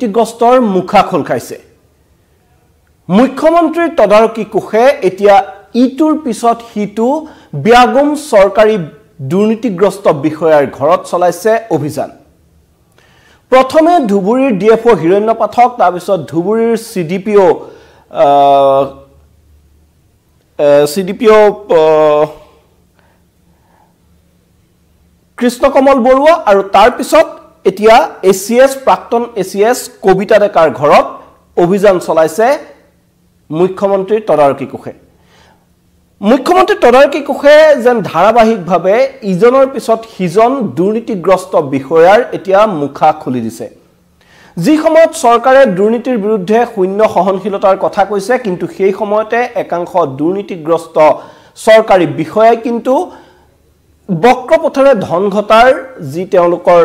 দুৰ্নীতিগ্ৰস্তৰ মুখা খোল খাইছে মুখ্যমন্ত্ৰীৰ তদাৰকী কোষে এতিয়া ইটোৰ পিছত হিটু ব্যাগম চৰকাৰী দুৰ্নীতিগ্ৰস্ত বিষয়াৰ ঘৰত চলাইছে অভিযান প্ৰথমে ধুবুৰীৰ ডিএফও হিৰণ্য পাঠক তাৰ পিছত ধুবুৰীৰ সিডিপিও কৃষ্ণকমল বৰুৱা আৰু তাৰ পিছত এতিয়া এসিএস প্ৰাক্তন এসিএস কবিতা ডেকাৰ ঘৰত অভিযান চলাইছে মুখ্যমন্ত্ৰীৰ তদাৰকী কোষে মুখ্যমন্ত্ৰী তদাৰকী কোষে যেন ধাৰাবাহিকভাৱে ইজনৰ পিছত হিজন দুৰ্নীতিগ্ৰস্ত বিষয়াৰ এতিয়া মুখা খুলি দিছে যি সময়ত চৰকাৰে দুৰ্নীতিৰ বিৰুদ্ধে শূন্য সহনশীলতাৰ কথা কৈছে কিন্তু সেই সময়তে একাংশ দুৰ্নীতিগ্ৰস্ত চৰকাৰী বিষয়াই কিন্তু বক্ৰপথৰে ধন ঘটাৰ যি তেওঁলোকৰ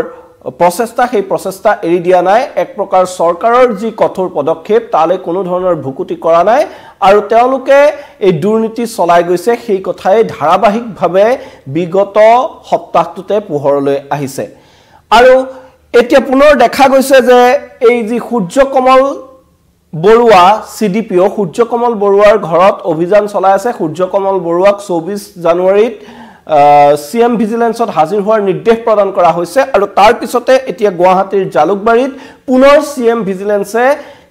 প্ৰচেষ্টা সেই প্ৰচেষ্টা এৰি দিয়া নাই এক প্ৰকাৰ চৰকাৰৰ যি কঠোৰ পদক্ষেপ তালে কোনো ধৰণৰ ভুকুটি কৰা নাই আৰু তেওঁলোকে এই দুৰ্নীতি চলাই গৈছে সেই কথাই ধাৰাবাহিকভাৱে বিগত সপ্তাহটোতে পোহৰলৈ আহিছে আৰু এতিয়া পুনৰ দেখা গৈছে যে এই যি সূৰ্যকমল বৰুৱা সিডিপিও সূৰ্যকমল বৰুৱাৰ ঘৰত অভিযান চলাই আছে সূৰ্যকমল বৰুৱাক 24 জানুৱাৰীত সিএম ভিজিলেন্সত হাজিৰ হোৱাৰ নিৰ্দেশ প্ৰদান কৰা হৈছে আৰু তাৰ পিছতে এতিয়া গুৱাহাটীৰ জালুকবাৰীত পুনৰ সিএম ভিজিলেন্সে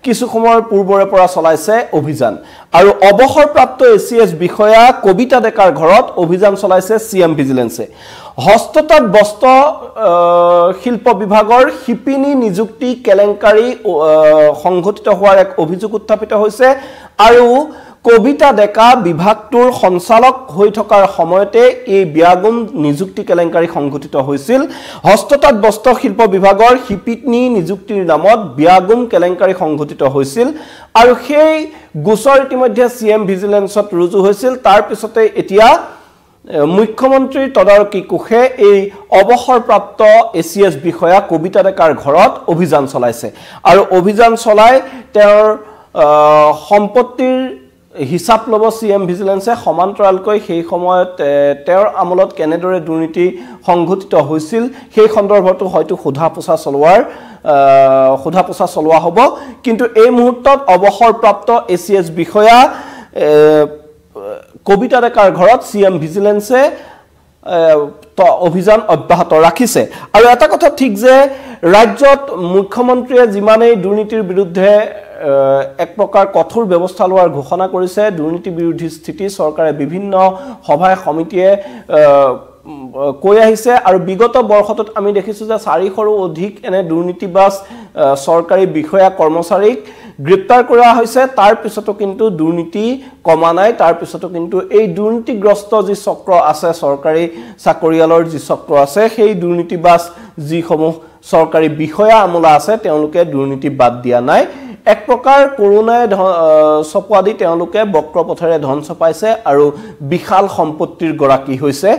কিছু সময়ৰ পূৰ্বৰে পৰা চলাইছে অভিযান আৰু অৱসৰপ্ৰাপ্ত এসিএস বিষয়া কবিতা ডেকাৰ ঘৰত অভিযান চলাইছে সিএম ভিজিলেন্সে হস্ততাঁত বস্ত্ৰ শিল্প বিভাগৰ শিপিনী নিযুক্তি কেলেংকাৰী সংঘটিত হোৱাৰ এক অভিযোগ উত্থাপিত হৈছে আৰু কবিতা ডেকা বিভাগটোৰ সঞ্চালক হৈ থকাৰ সময়তে এই ব্যাগম নিযুক্তি কেলেংকাৰী সংঘটিত হৈছিল হস্ততাঁত বস্ত্ৰ শিল্প বিভাগৰ শিপিনী নিযুক্তিৰ নামত ব্যাগম কেলেংকাৰী সংঘটিত হৈছিল আৰু সেই গোচৰ ইতিমধ্যে সিএম ভিজিলেন্সত ৰুজু হৈছিল তাৰ পিছতে এতিয়া মুখ্যমন্ত্ৰীৰ তদাৰকী কোষে এই অৱসৰপ্ৰাপ্ত এসিএস বিষয়া কবিতা ডেকাৰ ঘৰত অভিযান চলাইছে আৰু অভিযান চলাই তেওঁৰ সম্পত্তিৰ হিসাব লব সিএম ভিজিলেন্সে সমান্তৰালকৈ সেই সময়ত তেওঁৰ আমলত কেনেদৰে দুৰ্নীতি সংঘটিত হৈছিল সেই সন্দৰ্ভটো হয়তো সোধাপোছা চলোৱা হ'ব কিন্তু এই মুহূৰ্তত অৱসৰপ্ৰাপ্ত এসিএস বিষয়া কবিতা ডেকাৰ ঘৰত সিএম ভিজিলেন্সে অভিযান অব্যাহত ৰাখিছে আৰু এটা কথা ঠিক যে ৰাজ্যত মুখ্যমন্ত্ৰীয়ে যিমানেই দুৰ্নীতিৰ বিৰুদ্ধে এক প্ৰকাৰ কঠোৰ ব্যৱস্থা লোৱাৰ ঘোষণা কৰিছে দুৰ্নীতি বিৰোধী স্থিতি চৰকাৰে বিভিন্ন সভায় সমিতিয়ে কৈ আহিছে আৰু বিগত বৰ্ষটোত আমি দেখিছো যে 400ৰো অধিক এনে দুৰ্নীতিবাজ চৰকাৰী বিষয়া কৰ্মচাৰীক গ্ৰেপ্তাৰ কৰা হৈছে তাৰ পিছতো কিন্তু দুৰ্নীতি কমা নাই তাৰ পিছতো কিন্তু এই দুৰ্নীতিগ্ৰস্ত যি চক্ৰ আছে চৰকাৰী চাকৰিয়ালৰ যি চক্ৰ আছে সেই দুৰ্নীতিবাজ যিসমূহ চৰকাৰী বিষয়া আমলা আছে তেওঁলোকে দুৰ্নীতি বাদ দিয়া নাই এক প্ৰকাৰ কৰোনাই চপোৱা দি তেওঁলোকে বক্ৰপথৰে ধন চপাইছে আৰু বিশাল সম্পত্তিৰ গৰাকী হৈছে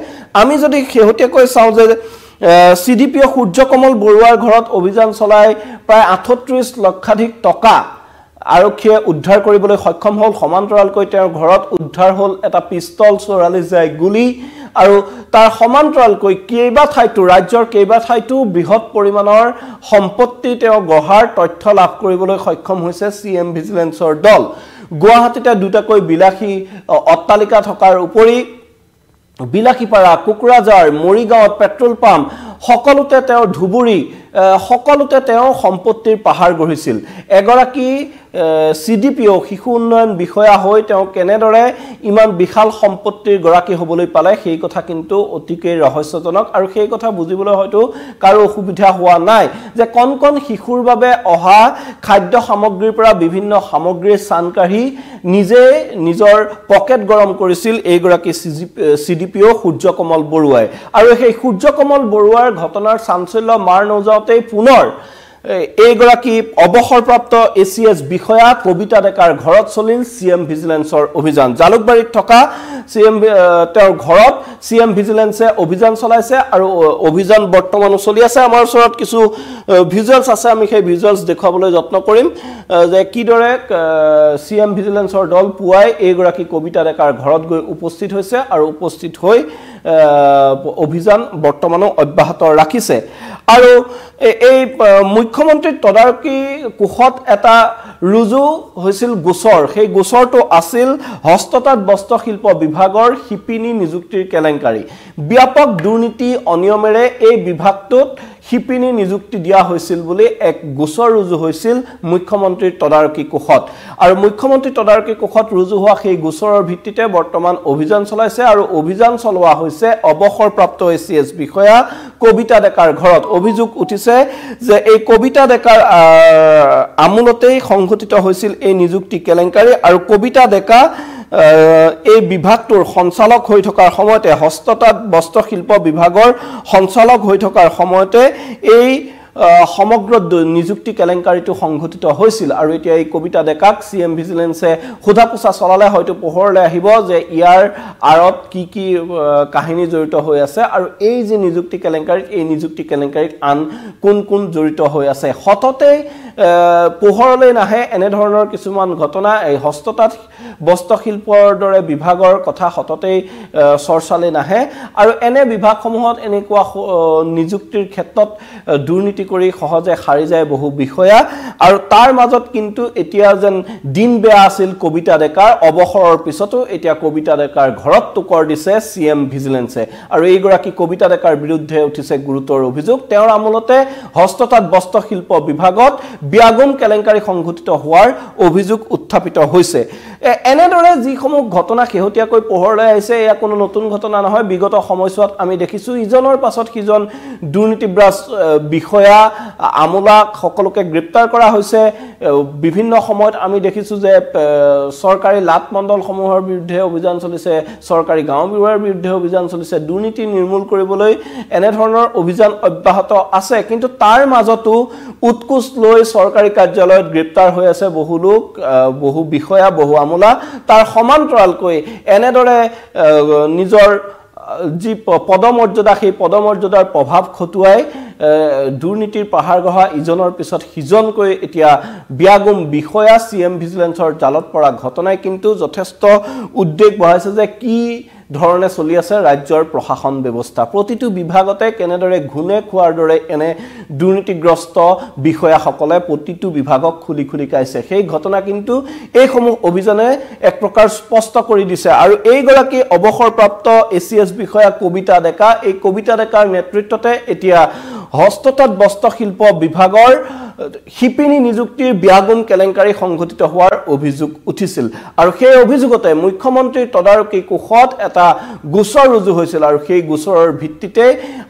আমি যদি শেহতীয়াকৈ চাওঁ যে সিডিপিও সূৰ্যকমল বৰুৱাৰ ঘৰত অভিযান চলাই প্ৰায় 38 লক্ষাধিক টকা আৰক্ষীয়ে উদ্ধাৰ কৰিবলৈ সক্ষম হ'ল সমান্তৰালকৈ তেওঁৰ ঘৰত উদ্ধাৰ হ'ল এটা পিস্তল 44 জাই গুলি আৰু তাৰ সমান্তৰালকৈ ৰাজ্যৰ কেইবা ঠাইতো বৃহৎ পৰিমাণৰ সম্পত্তি তেওঁ গঢ়াৰ তথ্য লাভ কৰিবলৈ সক্ষম হৈছে সিএম ভিজিলেন্সৰ দল গুৱাহাটীতে দুটাকৈ বিলাসী অট্টালিকা থকাৰ উপৰি বিলাসীপাৰা কুকুৰাজাৰ মৰিগাঁৱত পেট্ৰল পাম্প সকলোতে তেওঁ ধুবুৰী সকলোতে তেওঁ সম্পত্তিৰ পাহাৰ গঢ়িছিল এগৰাকী সিডিপিও শিশু উন্নয়ন বিষয়া হৈ তেওঁ কেনেদৰে ইমান বিশাল সম্পত্তিৰ গৰাকী হ'বলৈ পালে সেই কথা কিন্তু অতিকৈ ৰহস্যজনক আৰু সেই কথা বুজিবলৈ হয়তো কাৰো অসুবিধা হোৱা নাই যে কোন শিশুৰ বাবে অহা খাদ্য সামগ্ৰীৰ পৰা বিভিন্ন সামগ্ৰীৰ চানকাঢ়ি নিজে নিজৰ পকেট গৰম কৰিছিল এইগৰাকী সিডিপিও সূৰ্যকমল বৰুৱাই আৰু সেই সূৰ্যকমল বৰুৱাৰ ঘটনাৰ চাঞ্চল্য মাৰ নজাওতেই পুনৰ এইগৰাকী অৱসৰপ্ৰাপ্ত এসিএস বিষয়া কবিতা ডেকাৰ ঘৰত চলিল সিএম ভিজিলেন্সৰ অভিযান জালুকবাৰীত থকা তেওঁৰ ঘৰত সিএম ভিজিলেন্সে অভিযান চলাইছে আৰু অভিযান বৰ্তমানো চলি আছে আমাৰ ওচৰত কিছু ভিজুৱেলছ আছে আমি সেই ভিজুৱেলছ দেখুৱাবলৈ যত্ন কৰিম যে কিদৰে সিএম ভিজিলেন্সৰ দল পুৱাই এইগৰাকী কবিতা ডেকাৰ ঘৰত গৈ উপস্থিত হৈছে আৰু উপস্থিত হৈ অভিযান বৰ্তমানো অব্যাহত ৰাখিছে আৰু এই মুখ্যমন্ত্ৰীৰ তদাৰকী কোষত এটা ৰুজু হৈছিল গোচৰ সেই গোচৰটো আছিল হস্ততাঁত বস্ত্ৰশিল্প বিভাগৰ শিপিনী নিযুক্তিৰ কেলেংকাৰী ব্যাপক দুৰ্নীতি অনিয়মেৰে এই বিভাগটোত শিপিনী নিযুক্তি দিয়া হৈছিল বুলি এক গোচৰ ৰুজু হৈছিল মুখ্যমন্ত্ৰীৰ তদাৰকী কোষত আৰু মুখ্যমন্ত্ৰী তদাৰকী কোষত ৰুজু হোৱা সেই গোচৰৰ ভিত্তিতে বৰ্তমান অভিযান চলাইছে আৰু অভিযান চলোৱা হৈছে অৱসৰপ্ৰাপ্ত এচিএছ বিষয়া কবিতা ডেকাৰ ঘৰত অভিযোগ উঠিছে যে এই কবিতা ডেকাৰ আমূলতেই সংঘটিত হৈছিল এই নিযুক্তি কেলেংকাৰী আৰু কবিতা ডেকা এই বিভাগটোৰ সঞ্চালক হৈ থকাৰ সময়তে হস্ততাঁত বস্ত্ৰশিল্প বিভাগৰ সঞ্চালক হৈ থকাৰ সময়তে এই সমগ্ৰ নিযুক্তি কেলেংকাৰীটো সংঘটিত হৈছিল আৰু এতিয়া এই কবিতা ডেকাক সিএম ভিজিলেন্সে সোধা পোছা চলালে হয়তো পোহৰলৈ আহিব যে ইয়াৰ আৰত কি কি কাহিনী জড়িত হৈ আছে আৰু এই যে নিযুক্তি কেলেংকাৰীত এই নিযুক্তি কেলেংকাৰীত আন কোন কোন জড়িত হৈ আছে হততে পোহৰলৈ নাহে এনে ধৰণৰ কিছুমান ঘটনা এই হস্ততাঁত বস্ত্ৰশিল্পৰ দৰে বিভাগৰ কথা হততেই চৰ্চালৈ নাহে আৰু এনে বিভাগসমূহত এনেকুৱা নিযুক্তিৰ ক্ষেত্ৰত দুৰ্নীতি কৰি সহজে হাৰি যায় বহু বিষয়া আৰু তাৰ মাজত কিন্তু এতিয়া যেন দিন বেয়া আছিল কবিতা ডেকাৰ অৱসৰৰ পিছতো এতিয়া কবিতা ডেকাৰ ঘৰত টুকৰ দিছে সিএম ভিজিলেন্সে আৰু এইগৰাকী কবিতা ডেকাৰ বিৰুদ্ধে উঠিছে গুৰুতৰ অভিযোগ তেওঁৰ আমলতে হস্ততাঁত বস্ত্ৰশিল্প বিভাগত ব্যাগুম কেলেংকাৰী সংঘটিত হোৱাৰ অভিযোগ উত্থাপিত হৈছে এনেদৰে যিসমূহ ঘটনা শেহতীয়াকৈ পোহৰলৈ আহিছে এয়া কোনো নতুন ঘটনা নহয় বিগত সময়ছোৱাত আমি দেখিছো ইজনৰ পাছত সিজন দুৰ্নীতিগ্ৰস্ত বিষয়া আমোলাক সকলোকে গ্ৰেপ্তাৰ কৰা হৈছে বিভিন্ন সময়ত আমি দেখিছো যে সৰকাৰি লাট মণ্ডলসমূহৰ বিৰুদ্ধে অভিযান চলিছে সৰকাৰি গাঁও বিভাগৰ বিৰুদ্ধে অভিযান চলিছে দুৰ্নীতি নিৰ্মূল কৰিবলৈ এনে ধৰণৰ অভিযান অব্যাহত আছে কিন্তু তাৰ মাজতো উৎকোচ লৈ সৰকাৰি কাৰ্যালয়ত গ্ৰেপ্তাৰ হৈ আছে বহু লোক বহু বিষয়া বহু আমোলা তাৰ সমান্তৰালকৈ এনেদৰে নিজৰ যি পদমৰ্যাদা সেই পদমৰ্যাদাৰ প্ৰভাৱ খটুৱাই দুৰ্নীতিৰ পাহাৰ গঢ়া ইজনৰ পিছত সিজনকৈ এতিয়া ব্যাগুম বিষয়া সিএম ভিজিলেন্সৰ জালত পৰা ঘটনাই কিন্তু যথেষ্ট উদ্বেগ বঢ়াইছে যে কি ধৰণে চলি আছে ৰাজ্যৰ প্ৰশাসন ব্যৱস্থা প্ৰতিটো বিভাগতে কেনেদৰে ঘুনে খোৱাৰ দৰে এনে দুৰ্নীতিগ্ৰস্ত বিষয়াসকলে প্ৰতিটো বিভাগক খুলি খুলি কাইছে সেই ঘটনা কিন্তু এই সমূহ অভিযানে এক প্ৰকাৰ স্পষ্ট কৰি দিছে আৰু এইগৰাকী অৱসৰপ্ৰাপ্ত এচিএছ বিষয়া কবিতা ডেকা এই কবিতা ডেকাৰ নেতৃত্বতে এতিয়া হস্ততাঁত বস্ত্ৰশিল্প বিভাগৰ শিপিনী নিযুক্তিৰ ব্যাগুম কেলেংকাৰী সংঘটিত হোৱাৰ অভিযোগ উঠিছিল আৰু সেই অভিযোগতে মুখ্যমন্ত্ৰীৰ তদাৰকী কোষত এটা গোচৰ ৰুজু হৈছিল আৰু সেই গোচৰৰ ভিত্তিতে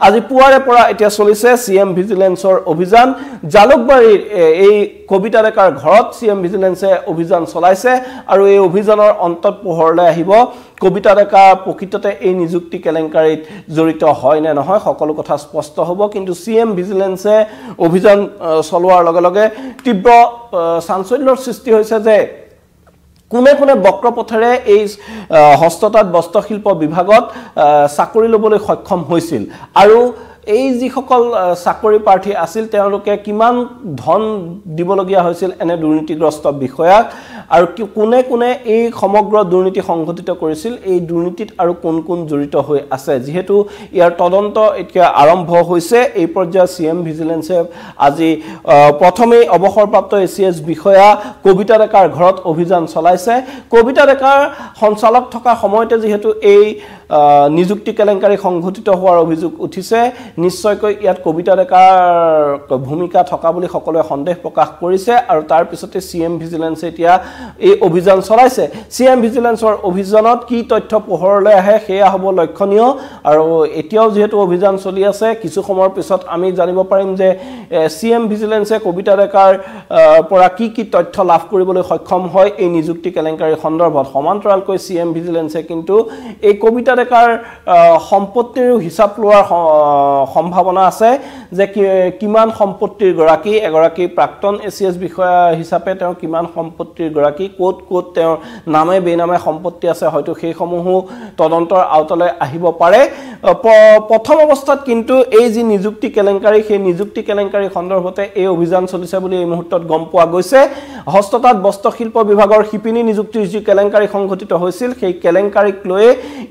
আজি পুৱাৰে পৰা এতিয়া চলিছে সিএম ভিজিলেন্সৰ অভিযান জালুকবাৰীৰ এই কবিতা ডেকাৰ ঘৰত সিএম ভিজিলেন্সে অভিযান চলাইছে আৰু এই অভিযানৰ অন্তত পোহৰলৈ আহিব কবিতা ডেকা প্ৰকৃততে এই নিযুক্তি কেলেংকাৰীত জড়িত হয় নে নহয় সকলো কথা স্পষ্ট হ'ব কিন্তু সিএম ভিজিলেন্সে অভিযান চলোৱাৰ লগে লগে তীব্ৰ চাঞ্চল্যৰ সৃষ্টি হৈছে যে কোনে কোনে বক্ৰপথেৰে এই হস্ততাঁত বস্ত্ৰশিল্প বিভাগত চাকৰি ল'বলৈ সক্ষম হৈছিল আৰু এই যিসকল চাকৰি প্ৰাৰ্থী আছিল তেওঁলোকে কিমান ধন দিবলগীয়া হৈছিল এনে দুৰ্নীতিগ্ৰস্ত বিষয়াক আৰু কোনে কোনে এই সমগ্ৰ দুৰ্নীতি সংঘটিত কৰিছিল এই দুৰ্নীতিত আৰু কোন কোন জড়িত হৈ আছে যেহেতু ইয়াৰ তদন্ত এতিয়া আৰম্ভ হৈছে এই পৰ্যায়ত সিএম ভিজিলেন্সে আজি প্ৰথমে অৱসৰপ্ৰাপ্ত এচিএছ বিষয়া কবিতা ডেকাৰ ঘৰত অভিযান চলাইছে কবিতা ডেকাৰ সঞ্চালক থকা সময়তে যেহেতু এই নিযুক্তি কেলেংকাৰী সংঘটিত হোৱাৰ অভিযোগ উঠিছে নিশ্চয়কৈ ইয়াত কবিতা ডেকাৰ ভূমিকা থকা বুলি সকলোৱে সন্দেহ প্ৰকাশ কৰিছে আৰু তাৰ পিছতে সিএম ভিজিলেন্সে এতিয়া এই অভিযান চলাইছে সিএম ভিজিলেন্সৰ অভিযানত কি তথ্য পোহৰলৈ আহে সেয়া হ'ব লক্ষণীয় আৰু এতিয়াও যেহেতু অভিযান চলি আছে কিছু সময়ৰ পিছত আমি জানিব পাৰিম যে সিএম ভিজিলেন্সে কবিতা ডেকাৰ পৰা কি তথ্য লাভ কৰিবলৈ সক্ষম হয় এই নিযুক্তি কেলেংকাৰীৰ সন্দৰ্ভত সমান্তৰালকৈ সিএম ভিজিলেন্সে কিন্তু এই কবিতা ডেকাৰ সম্পত্তিৰ হিচাপ লোৱাৰ সম্ভাৱনা আছে যে কিমান সম্পত্তিৰ গৰাকী এগৰাকী প্ৰাক্তন এচিএছ বিষয়া হিচাপে তেওঁ কিমান সম্পত্তিৰ গৰাকী গৰাকী ক'ত ক'ত তেওঁৰ নামে বেনামে সম্পত্তি আছে হয়তো সেইসমূহো তদন্তৰ আওতালৈ আহিব পাৰে প্ৰথম অৱস্থাত কিন্তু এই যি নিযুক্তি কেলেংকাৰী সেই নিযুক্তি কেলেংকাৰী সন্দৰ্ভতে এই অভিযান চলিছে বুলি এই মুহূৰ্তত গম পোৱা গৈছে হস্ততাঁত বস্ত্ৰশিল্প বিভাগৰ শিপিনী নিযুক্তিৰ যি কেলেংকাৰী সংঘটিত হৈছিল সেই কেলেংকাৰীক লৈ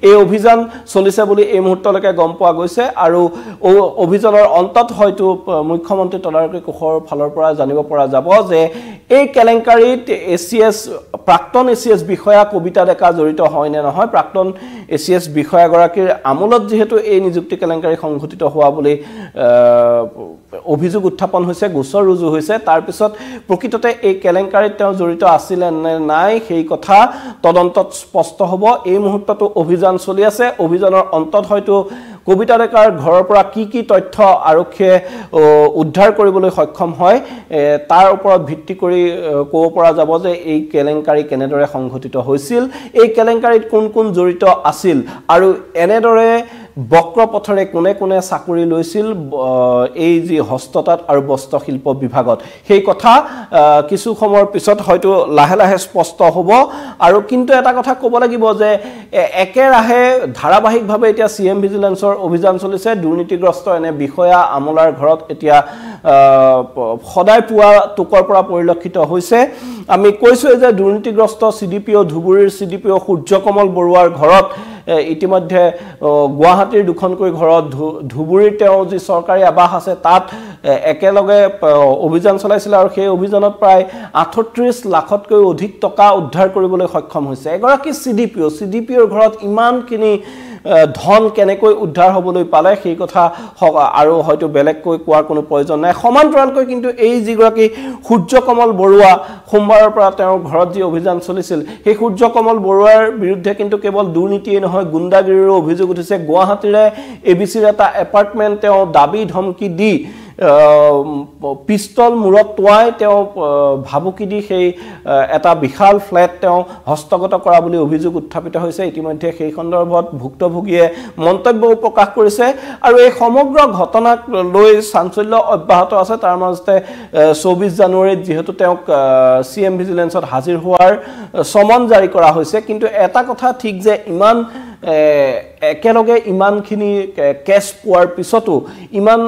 এই অভিযান চলিছে বুলি এই মুহূৰ্তলৈকে গম পোৱা গৈছে আৰু অভিযানৰ অন্তত হয়তো মুখ্যমন্ত্ৰী তদাৰকী কোষৰ ফালৰ পৰা জানিব পৰা যাব যে এই কেলেংকাৰীত এছিএছ প্ৰাক্তন এছিএছ বিষয়া কবিতা ডেকা জড়িত হয় নে নহয় প্ৰাক্তন এছিএছ বিষয়াগৰাকীৰ আমোলত যেহেতু এই নিযুক্তি কেলেংকাৰী সংঘটিত হোৱা বুলি অভিযোগ উত্থাপন হৈছে গোচৰ ৰুজু হৈছে তাৰ পিছত প্ৰকৃততে এই কেলেংকাৰীত তেওঁ জড়িত আছিল নে নাই সেই কথা তদন্তত স্পষ্ট হ'ব এই মুহূৰ্তটো অভিযান চলি আছে অভিযানৰ অন্তত হয়তো কবিতা ডেকাৰ ঘৰৰ পৰা কি তথ্য আৰক্ষীয়ে উদ্ধাৰ কৰিবলৈ সক্ষম হয় তাৰ ওপৰত ভিত্তি কৰি ক'ব পৰা যাব যে এই কেলেংকাৰী কেনেদৰে সংঘটিত হৈছিল এই কেলেংকাৰীত কোন জড়িত আছিল আৰু এনেদৰে বক্ৰ পথৰে কোনে কোনে চাকৰি লৈছিল এই যি হস্ততাঁত আৰু বস্ত্ৰশিল্প বিভাগত সেই কথা কিছু সময়ৰ পিছত হয়তো লাহে লাহে স্পষ্ট হ'ব আৰু কিন্তু এটা কথা ক'ব লাগিব যে একেৰাহে ধাৰাবাহিকভাৱে এতিয়া সিএম ভিজিলেন্সৰ অভিযান চলিছে দুৰ্নীতিগ্ৰস্ত এনে বিষয়া আমলাৰ ঘৰত এতিয়া সদায় পুৱা টুকৰ পৰা পৰিলক্ষিত হৈছে আমি কৈছো যে দুৰ্নীতিগ্ৰস্ত সিডিপিও ধুবুৰীৰ সিডিপিও সূৰ্যকমল বৰুৱাৰ ঘৰত ইতিমধ্যে গুৱাহাটীৰ দুখনকৈ ঘৰত ধুবুৰীৰ তেওঁ যি চৰকাৰী আবাস আছে তাত একেলগে অভিযান চলাইছিল আৰু সেই অভিযানত প্ৰায় 38 লাখতকৈ অধিক টকা উদ্ধাৰ কৰিবলৈ সক্ষম হৈছে এগৰাকী সিডিপিওৰ ঘৰত ইমানখিনি ধন কেনেকৈ উদ্ধাৰ হ'বলৈ পালে সেই কথা আৰু হয়তো বেলেগকৈ কোৱাৰ কোনো প্ৰয়োজন নাই সমান্তৰালকৈ কিন্তু এই যিগৰাকী সূৰ্যকমল বৰুৱা সোমবাৰৰ পৰা তেওঁৰ ঘৰত যি অভিযান চলিছিল সেই সূৰ্যকমল বৰুৱাৰ বিৰুদ্ধে কিন্তু কেৱল দুৰ্নীতিয়ে নহয় গুণ্ডাগিৰিৰো অভিযোগ উঠিছে গুৱাহাটীৰে এবিচিৰ এটা এপাৰ্টমেণ্ট তেওঁ দাবী ধমকি দি পিস্তল মূৰত টুৱাই তেওঁ ভাবুকি দি সেই এটা বিশাল ফ্লেট তেওঁ হস্তগত কৰা বুলি অভিযোগ উত্থাপিত হৈছে ইতিমধ্যে সেই সন্দৰ্ভত ভুক্তভোগীয়ে মন্তব্যও প্ৰকাশ কৰিছে আৰু এই সমগ্ৰ ঘটনাক লৈ চাঞ্চল্য অব্যাহত আছে তাৰ মাজতে 24 জানুৱাৰীত যেহেতু তেওঁক সিএম ভিজিলেন্সত হাজিৰ হোৱাৰ সমন জাৰি কৰা হৈছে কিন্তু এটা কথা ঠিক যে ইমান একেলগে ইমানখিনি কেছ পোৱাৰ পিছতো ইমান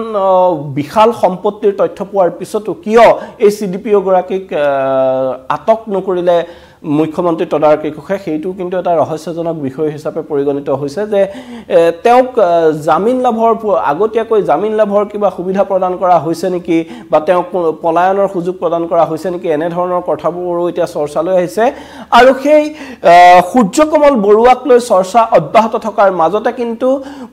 বিশাল সম্পত্তিৰ তথ্য পোৱাৰ পিছতো কিয় এই সিডিপিও গৰাকীক আটক নকৰিলে মুখ্যমন্ত্ৰী তদাৰকী কোষে সেইটো কিন্তু এটা ৰহস্যজনক বিষয় হিচাপে পৰিগণিত হৈছে যে তেওঁক জামিন লাভৰ আগতীয়াকৈ জামিন লাভৰ কিবা সুবিধা প্ৰদান কৰা হৈছে নেকি বা তেওঁক পলায়নৰ সুযোগ প্ৰদান কৰা হৈছে নেকি এনে ধৰণৰ কথাবোৰো এতিয়া চৰ্চালৈ আহিছে আৰু সেই সূৰ্যকমল বৰুৱাক লৈ চৰ্চা অব্যাহত থকাৰ মাজতে কিন্তু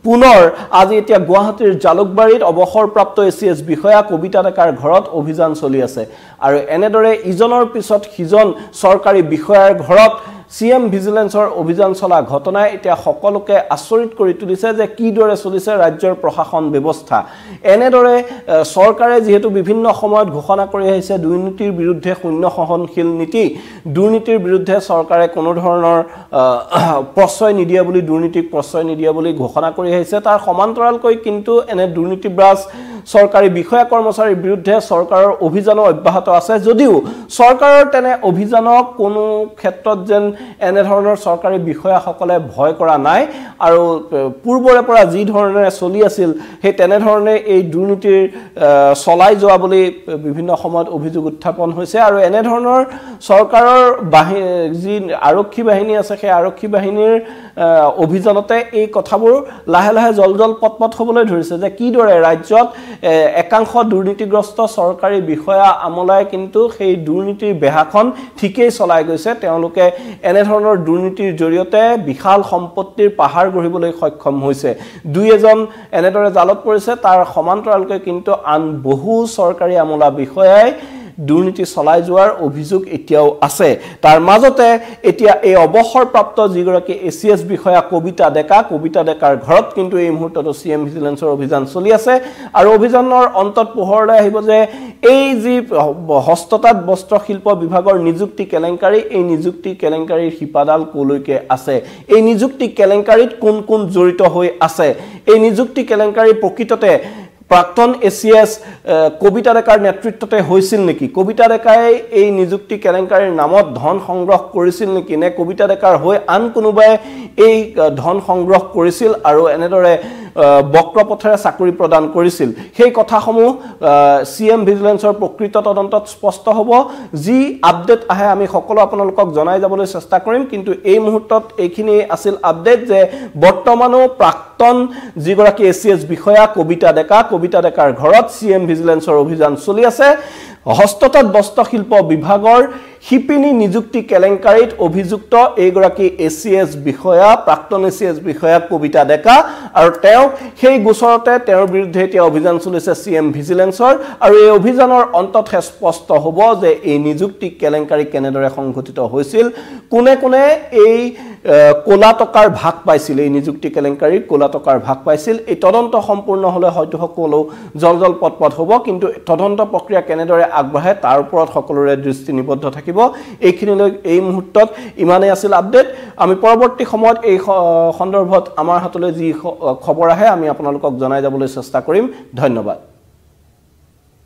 পুনৰ আজি এতিয়া গুৱাহাটীৰ জালুকবাৰীত অৱসৰপ্ৰাপ্ত এছিএছ বিষয়া কবিতা ডেকাৰ ঘৰত অভিযান চলি আছে আৰু এনেদৰে ইজনৰ পিছত সিজন চৰকাৰী বিষয়াৰ ঘৰত সিএম ভিজিলেন্সৰ অভিযান চলা ঘটনাই এতিয়া সকলোকে আচৰিত কৰি তুলিছে যে কিদৰে চলিছে ৰাজ্যৰ প্ৰশাসন ব্যৱস্থা এনেদৰে চৰকাৰে যেহেতু বিভিন্ন সময়ত ঘোষণা কৰি আহিছে দুৰ্নীতিৰ বিৰুদ্ধে শূন্য সহনশীল নীতি দুৰ্নীতিৰ বিৰুদ্ধে চৰকাৰে কোনো ধৰণৰ প্ৰশ্ৰয় নিদিয়া বুলি দুৰ্নীতিক প্ৰশ্ৰয় নিদিয়া বুলি ঘোষণা কৰি আহিছে তাৰ সমান্তৰালকৈ কিন্তু এনে দুৰ্নীতিব্ৰাজ চৰকাৰী বিষয়া কৰ্মচাৰীৰ বিৰুদ্ধে চৰকাৰৰ অভিযান অব্যাহত আছে যদিও চৰকাৰৰ তেনে অভিযানক কোনো ক্ষেত্ৰত যেন এনে ধৰণৰ চৰকাৰী বিষয়াসকলে ভয় কৰা নাই আৰু পূৰ্বৰে পৰা যি ধৰণে চলি আছিল সেই তেনে ধৰণে এই দুৰ্নীতিৰ চলাই যোৱা বুলি বিভিন্ন সময়ত অভিযোগ উত্থাপন হৈছে আৰু এনে ধৰণৰ চৰকাৰৰ যি আৰক্ষী বাহিনী আছে সেই আৰক্ষী বাহিনীৰ অভিযানতে এই কথাবোৰ লাহে লাহে জলজল পটপট হ'বলৈ ধৰিছে যে কিদৰে ৰাজ্যত একাংশ দুৰ্নীতিগ্ৰস্ত চৰকাৰী বিষয়া আমলাই কিন্তু সেই দুৰ্নীতিৰ বেহাখন ঠিকই চলাই গৈছে তেওঁলোকে এনে ধৰণৰ দুৰ্নীতিৰ জৰিয়তে বিশাল সম্পত্তিৰ পাহাৰ গঢ়িবলৈ সক্ষম হৈছে দুই এজন এনেদৰে জালত পৰিছে তাৰ সমান্তৰালকৈ কিন্তু আন বহু চৰকাৰী আমলা বিষয়াই দুৰ্নীতি চলাই যোৱাৰ অভিযোগ এতিয়াও আছে তাৰ মাজতে এতিয়া এই অৱসৰপ্ৰাপ্ত যিগৰাকী এছিএছ বিষয়া কবিতা ডেকাৰ ঘৰত কিন্তু এই মুহূৰ্তত সিএম ভিজিলেন্সৰ অভিযান চলি আছে আৰু অভিযানৰ অন্তত পোহৰলৈ আহিব যে এই যি হস্ততাঁত বস্ত্ৰশিল্প বিভাগৰ নিযুক্তি কেলেংকাৰী এই নিযুক্তি কেলেংকাৰীৰ হিপাডাল কলৈকে আছে এই নিযুক্তি কেলেংকাৰীত কোন জড়িত হৈ আছে এই নিযুক্তি কেলেংকাৰী প্ৰকৃততে প্ৰাক্তন এছিএছ কবিতা ডেকাৰ নেতৃত্বতে হৈছিল নেকি কবিতা ডেকাই এই নিযুক্তি কেলেংকাৰীৰ নামত ধন সংগ্ৰহ কৰিছিল নেকি নে কবিতা ডেকাৰ হৈ আন কোনোবাই এই ধন সংগ্ৰহ কৰিছিল আৰু এনেদৰে বক্ৰপথেৰে চাকৰি প্ৰদান কৰিছিল সেই কথাসমূহ সিএম ভিজিলেন্সৰ প্ৰকৃত তদন্তত স্পষ্ট হ'ব যি আপডেট আহে আমি সকলো আপোনালোকক জনাই যাবলৈ চেষ্টা কৰিম কিন্তু এই মুহূৰ্তত এইখিনি আছিল আপডেট যে বৰ্তমানো প্ৰাক্তন যিগৰাকী এছিএছ বিষয়া কবিতা ডেকাৰ ঘৰত সিএম ভিজিলেন্সৰ অভিযান চলি আছে হস্ততাঁত বস্ত্ৰশিল্প বিভাগৰ শিপিনী নিযুক্তি কেলেংকাৰীত অভিযুক্ত এইগৰাকী এছিএছ বিষয়া প্ৰাক্তন এছিএছ বিষয়া কবিতা ডেকা আৰু তেওঁ সেই গোচৰতে তেওঁৰ বিৰুদ্ধে এতিয়া অভিযান চলিছে সিএম ভিজিলেন্সৰ আৰু এই অভিযানৰ অন্তত স্পষ্ট হ'ব যে এই নিযুক্তি কেলেংকাৰী কেনেদৰে সংঘটিত হৈছিল কোনে কোনে এই কোলা টকাৰ ভাগ পাইছিল এই নিযুক্তি কেলেংকাৰীৰ কোলা টকাৰ ভাগ পাইছিল এই তদন্ত সম্পূৰ্ণ হলে হয়তো সকলো জলজল পটপট হ'ব কিন্তু তদন্ত প্ৰক্ৰিয়া কেনেদৰে আগবাঢ়ে তাৰ ওপৰত সকলোৰে দৃষ্টি নিবদ্ধ থাকিব এইখিনিলৈ এই মুহূৰ্তত ইমানেই আছিল আপডেট আমি পৰৱৰ্তী সময়ত এই সন্দৰ্ভত আমাৰ হাতলৈ যি খবৰ আহে আমি আপোনালোকক জনাই যাবলৈ চেষ্টা কৰিম ধন্যবাদ